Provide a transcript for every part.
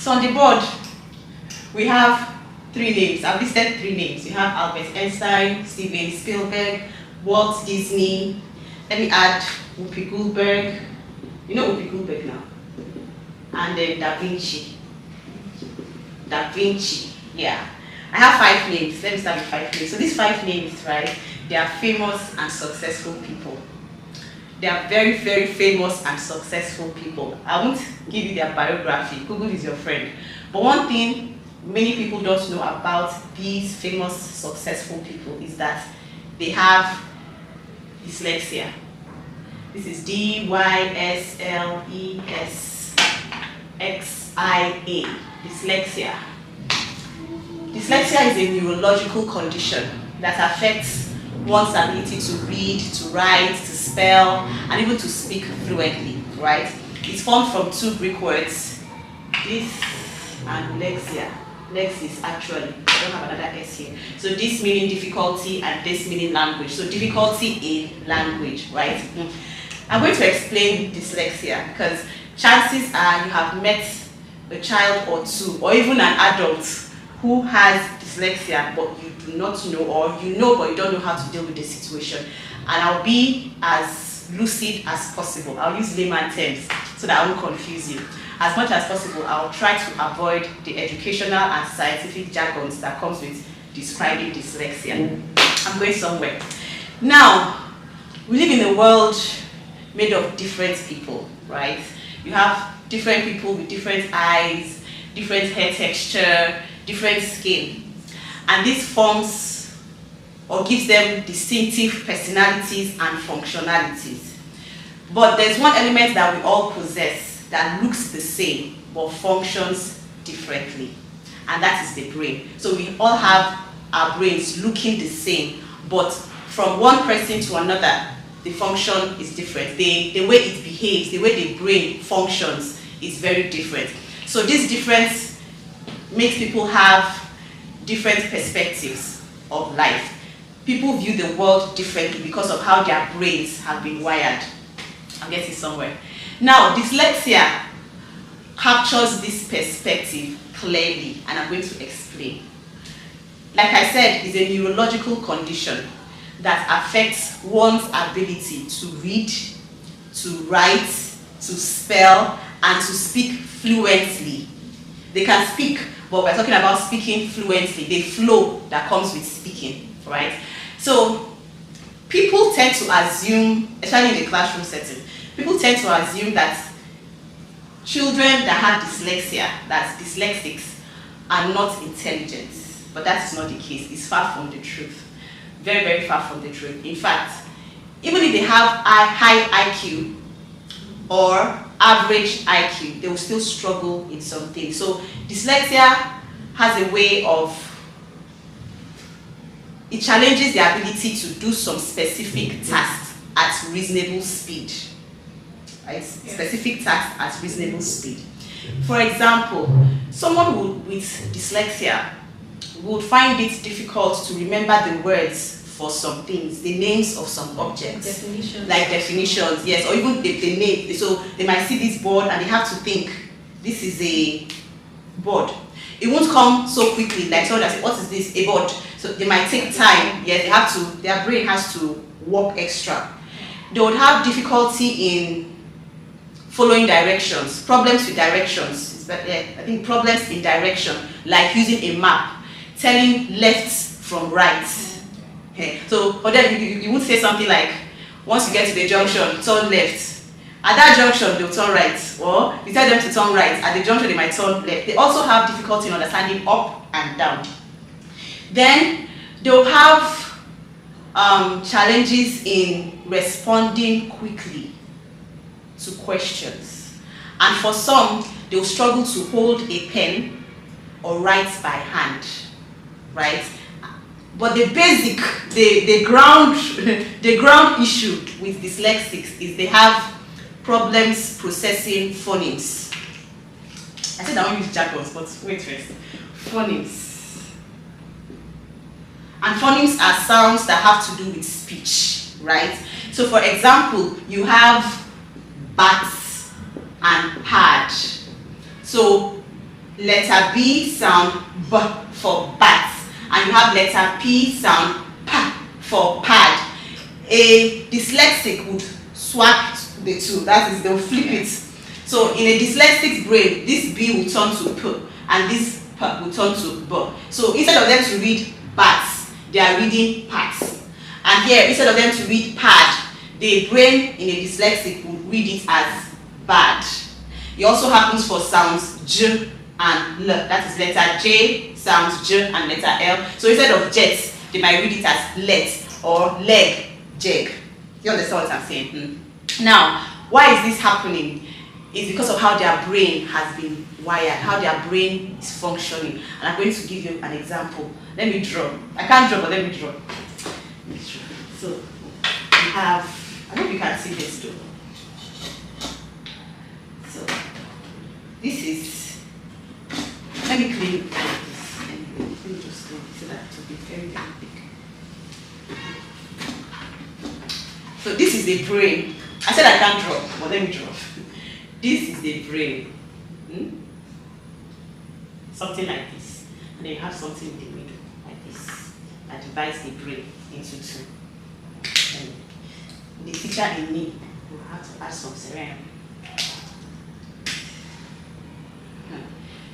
So on the board, we have 3 names. I've listed 3 names. You have Albert Einstein, Steven Spielberg, Walt Disney. Let me add Whoopi Goldberg. You know Whoopi Goldberg now? And then Da Vinci. Da Vinci, yeah. I have 5 names. Let me start with 5 names. So these 5 names, right, they are famous and successful people. They are very, very famous and successful people. I won't give you their biography. Google is your friend. But one thing many people don't know about these famous, successful people is that they have dyslexia. This is D-Y-S-L-E-S-X-I-A, dyslexia. Dyslexia is a neurological condition that affects one's ability to read, to write, to spell, and even to speak fluently, right? It's formed from 2 Greek words, this and lexia. Lexis, actually, I don't have another S here. So this meaning difficulty and this meaning language. So difficulty in language, right? I'm going to explain dyslexia because chances are you have met a child or 2 or even an adult who has dyslexia but you do not know, or you know but you don't know how to deal with the situation. And I'll be as lucid as possible. I'll use layman terms so that I won't confuse you. As much as possible, I'll try to avoid the educational and scientific jargons that comes with describing dyslexia. I'm going somewhere. Now, we live in a world made of different people, right? You have different people with different eyes, different hair texture, different skin. And this forms or gives them distinctive personalities and functionalities. But there's one element that we all possess that looks the same but functions differently, and that is the brain. So we all have our brains looking the same, but from one person to another, the function is different. The way it behaves, the way the brain functions is very different. So this difference makes people have different perspectives of life. People view the world differently because of how their brains have been wired. I'm getting somewhere. Now, dyslexia captures this perspective clearly, and I'm going to explain. Like I said, it's a neurological condition that affects one's ability to read, to write, to spell, and to speak fluently. They can speak, but we're talking about speaking fluently, the flow that comes with speaking, right? So, people tend to assume, especially in the classroom setting, people tend to assume that children that have dyslexia, that's dyslexics, are not intelligent. But that is not the case. It's far from the truth. Very, very far from the truth. In fact, even if they have high IQ or average IQ, they will still struggle in some things. So dyslexia has a way of, it challenges the ability to do some specific tasks at reasonable speed. Right? Specific tasks at reasonable speed. For example, someone with dyslexia would find it difficult to remember the words for some things, the names of some objects. Definitions. Like definitions, yes, or even the name. So they might see this board and they have to think, this is a board. It won't come so quickly, like someone that says, what is this? A board. So they might take time, yes, they have to, their brain has to work extra. They would have difficulty in following directions, problems with directions. I think problems in direction, like using a map, telling left from right. Okay. So for them, you would say something like, once you get to the junction, turn left. At that junction, they'll turn right. Or you tell them to turn right. At the junction, they might turn left. They also have difficulty in understanding up and down. Then they'll have challenges in responding quickly to questions. And for some, they'll struggle to hold a pen or write by hand, right? But the basic, the ground issue with dyslexics is they have problems processing phonemes. I said I won't use jargons, but wait first. Phonemes. And phonemes are sounds that have to do with speech, right? So for example, you have bats and pad. So letter B sound B for bat, and you have letter P sound P for pad. A dyslexic would swap the two, that is, they'll flip it. So in a dyslexic brain, this B will turn to P and this P will turn to B. So instead of them to read bats, they are reading pats. And here, instead of them to read pad, the brain in a dyslexic would read it as bad. It also happens for sounds J and L. That is, letter J sounds J and letter L. So instead of jet, they might read it as let or leg, jeg. You understand what I'm saying? Now, why is this happening? It's because of how their brain has been wired, how their brain is functioning. And I'm going to give you an example. Let me draw. I can't draw, but let me draw. So, we have, I hope you can see this too. So, this is, let me clean this. Let me just clean it so that it will be very, very big. So, this is the brain. I said I can't draw, but let me draw. This is the brain. Something like this. And then you have something in the middle, like this, that divides the brain into two. And the teacher in me will have to add some serum.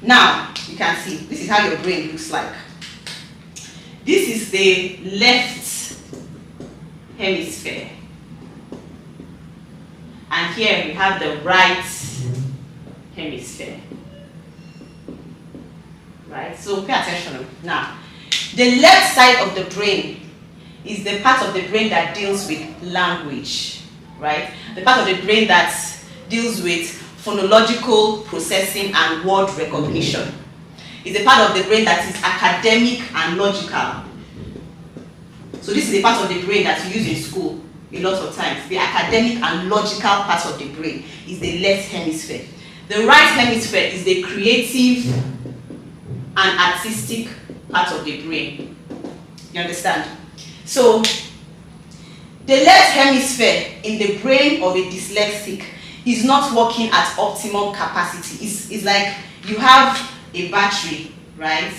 Now, you can see, this is how your brain looks like. This is the left hemisphere. And here we have the right hemisphere. Right? So pay attention now. The left side of the brain is the part of the brain that deals with language. Right? The part of the brain that deals with phonological processing and word recognition. It's the part of the brain that is academic and logical. So this is the part of the brain that you use in school a lot of times. The academic and logical part of the brain is the left hemisphere. The right hemisphere is the creative and artistic part of the brain. You understand? So, the left hemisphere in the brain of a dyslexic is not working at optimum capacity. It's like you have a battery, right?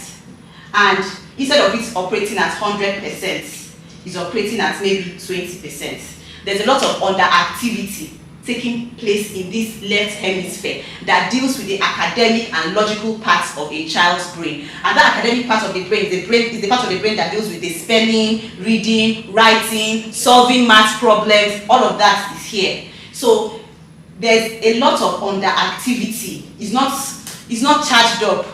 And instead of it operating at 100%, it's operating at maybe 20%. There's a lot of underactivity taking place in this left hemisphere that deals with the academic and logical parts of a child's brain. And that academic part of the brain is the part of the brain that deals with the spelling, reading, writing, solving math problems. All of that is here. So there's a lot of underactivity. It's not charged up.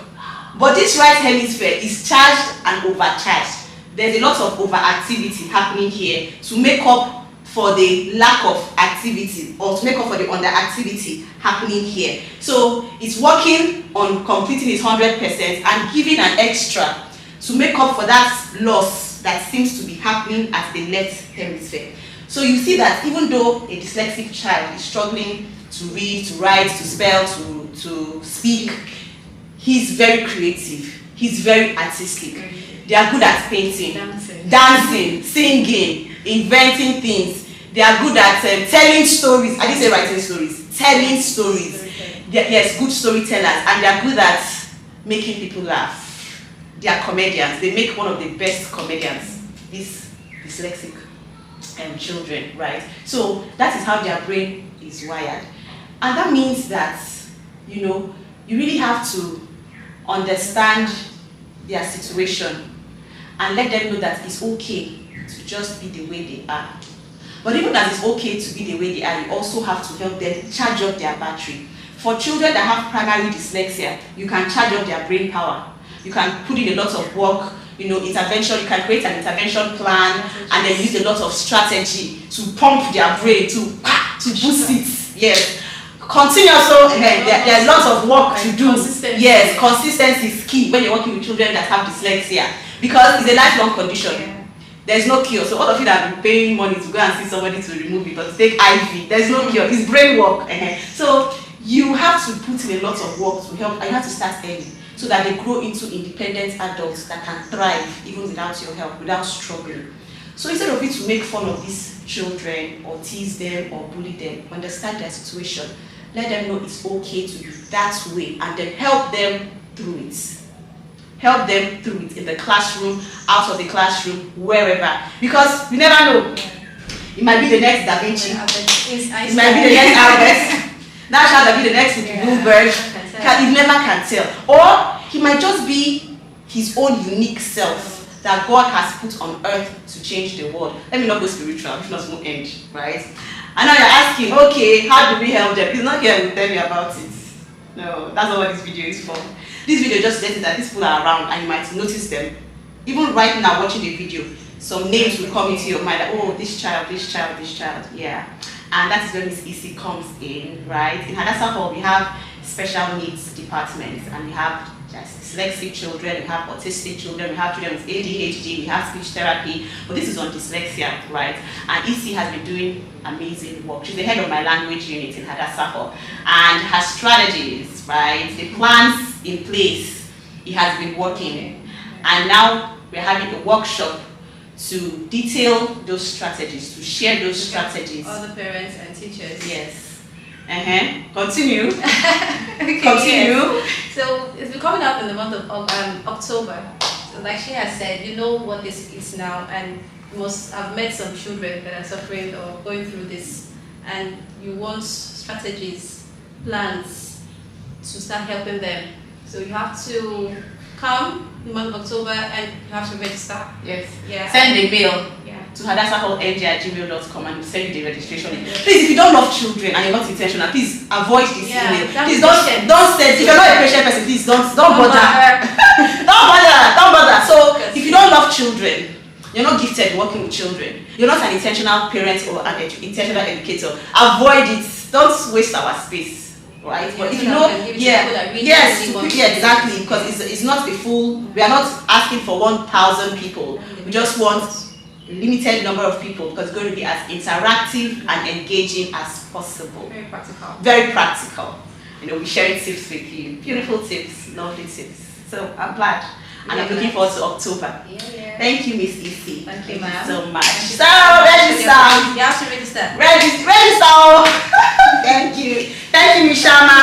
But this right hemisphere is charged and overcharged. There's a lot of overactivity happening here to make up for the lack of activity, or to make up for the underactivity happening here. So it's working on completing its 100% and giving an extra to make up for that loss that seems to be happening at the left hemisphere. So you see that even though a dyslexic child is struggling to read, to write, to spell, to speak, he's very creative, he's very artistic. They are good at painting, dancing, singing, inventing things. They are good at telling stories. I didn't say writing stories. Telling stories. Yes, good storytellers. And they are good at making people laugh. They are comedians. They make one of the best comedians, these dyslexic children, right? So that is how their brain is wired. And that means that, you really have to understand their situation and let them know that it's okay to just be the way they are. But even as it's okay to be the way they are, you also have to help them charge up their battery. For children that have primary dyslexia, you can charge up their brain power. You can put in a lot of work, intervention. You can create an intervention plan and then use a lot of strategy to pump their brain, to boost it. Yes. Continuous, there's lots of work to do. Yes, consistency is key when you're working with children that have dyslexia, because it's a lifelong condition. There's no cure. So all of you that have been paying money to go and see somebody to remove it or to take IV, there's no cure. It's brain work. So you have to put in a lot of work to help, and you have to start early so that they grow into independent adults that can thrive even without your help, without struggling. So instead of you to make fun of these children or tease them or bully them, understand their situation let them know it's okay to do that way, and then help them through it. Help them through it in the classroom, out of the classroom, wherever. Because you never know. It might be the next Da Vinci. It might be the next Albert. That shall be the next Whoopi Goldberg. You never can tell. Or he might just be his own unique self that God has put on earth to change the world. Let me not go spiritual, if not, won't end, right? And now you're asking, okay, how do we help them? He's not here to tell me about it. No, that's not what this video is for. This video just lets that these people are around and you might notice them. Even right now watching the video, some names will come into your mind like, oh, this child, this child, this child. Yeah. And that is where Miss Isi comes in, right? In Hadassah Hall, we have special needs departments, and we have dyslexic children, we have autistic children, we have children with ADHD, we have speech therapy, but this is on dyslexia, right? And Isi has been doing amazing work. She's the head of my language unit in Hadassah Hall, and her strategies, right, the plans in place, it has been working. And now we're having a workshop to detail those strategies, to share those strategies. All the parents and teachers. Yes. Continue. Okay, Continue. Yes. So it's been coming up in the month of October. So like she has said, you know what this is now, and I've met some children that are suffering or going through this, and you want strategies, plans to start helping them. So you have to come in the month of October and you have to register. Yes. Yeah. Send a mail to hadassahhallng@gmail.com and we'll send you the registration link. Please, if you don't love children and you're not intentional, please avoid this email. Please don't send. If you're not a patient person, please don't bother. don't bother. So if you don't love children, you're not gifted working with children, you're not an intentional parent or an intentional educator, avoid it. Don't waste our space. Right, but if you know, exactly, because it's not the full. We are not asking for 1,000 people. We just want a limited number of people because it's going to be as interactive and engaging as possible. Very practical. Very practical. You know, we're sharing tips with you. Beautiful tips, lovely tips. So I'm glad, and I'm looking forward to October. Thank you, Miss Isi. Thank you, ma'am. So much. So register. You have to register. Register. Thank you. Thank you, Miss Sharma.